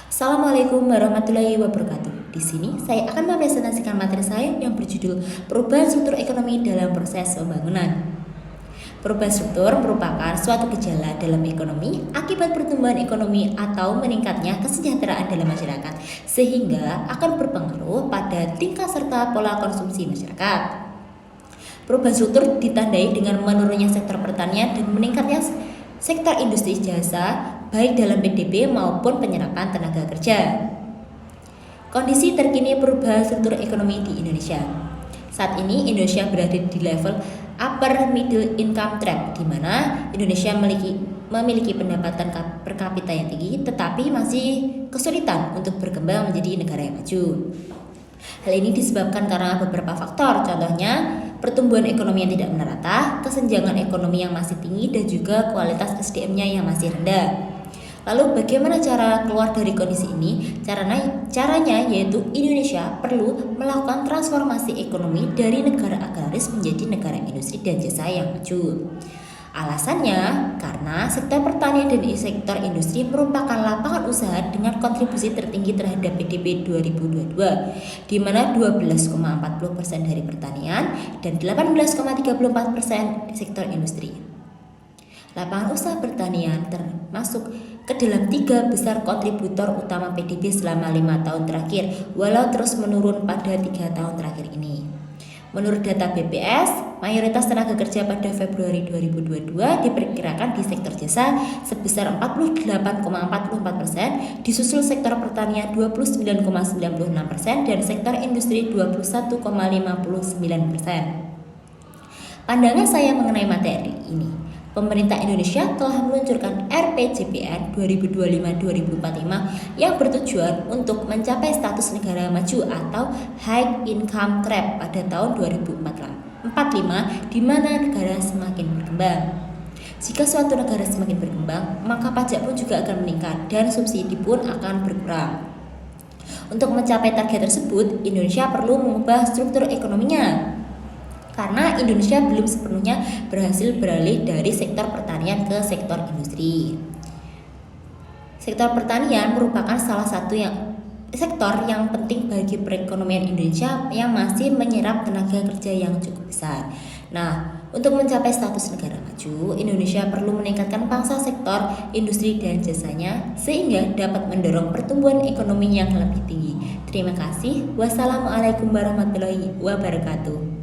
Assalamualaikum warahmatullahi wabarakatuh. Di sini saya akan mempresentasikan materi saya yang berjudul Perubahan Struktur Ekonomi dalam Proses Pembangunan. Perubahan struktur merupakan suatu gejala dalam ekonomi akibat pertumbuhan ekonomi atau meningkatnya kesejahteraan dalam masyarakat, sehingga akan berpengaruh pada tingkat serta pola konsumsi masyarakat. Perubahan struktur ditandai dengan menurunnya sektor pertanian dan meningkatnya sektor industri jasa, baik dalam PDB maupun penyerapan tenaga kerja. Kondisi terkini perubahan struktur ekonomi di Indonesia. Saat ini Indonesia berada di level upper middle income trap, di mana Indonesia memiliki pendapatan per kapita yang tinggi, tetapi masih kesulitan untuk berkembang menjadi negara yang maju. Hal ini disebabkan karena beberapa faktor, contohnya pertumbuhan ekonomi yang tidak merata, kesenjangan ekonomi yang masih tinggi, dan juga kualitas SDM-nya yang masih rendah. Lalu bagaimana cara keluar dari kondisi ini? Caranya yaitu Indonesia perlu melakukan transformasi ekonomi dari negara agraris menjadi negara industri dan jasa yang maju. Alasannya karena sektor pertanian dan sektor industri merupakan lapangan usaha dengan kontribusi tertinggi terhadap PDB 2022, di mana 12,40% dari pertanian dan 18,34% sektor industri. Lapangan usaha pertanian termasuk ke dalam 3 besar kontributor utama PDB selama 5 tahun terakhir, walau terus menurun pada 3 tahun terakhir ini. Menurut data BPS, mayoritas tenaga kerja pada Februari 2022 diperkirakan di sektor jasa sebesar 48,44%, disusul sektor pertanian 29,96% dan sektor industri 21,59%. Pandangan saya mengenai materi ini. Pemerintah Indonesia telah meluncurkan RPJPN 2025-2045 yang bertujuan untuk mencapai status negara maju atau High Income Trap pada tahun 2045, di mana negara semakin berkembang. Jika suatu negara semakin berkembang, maka pajak pun juga akan meningkat dan subsidi pun akan berkurang. Untuk mencapai target tersebut, Indonesia perlu mengubah struktur ekonominya. Karena Indonesia belum sepenuhnya berhasil beralih dari sektor pertanian ke sektor industri. Sektor pertanian merupakan salah satu sektor yang penting bagi perekonomian Indonesia yang masih menyerap tenaga kerja yang cukup besar. Nah, untuk mencapai status negara maju, Indonesia perlu meningkatkan pangsa sektor industri dan jasanya sehingga dapat mendorong pertumbuhan ekonomi yang lebih tinggi. Terima kasih. Wassalamualaikum warahmatullahi wabarakatuh.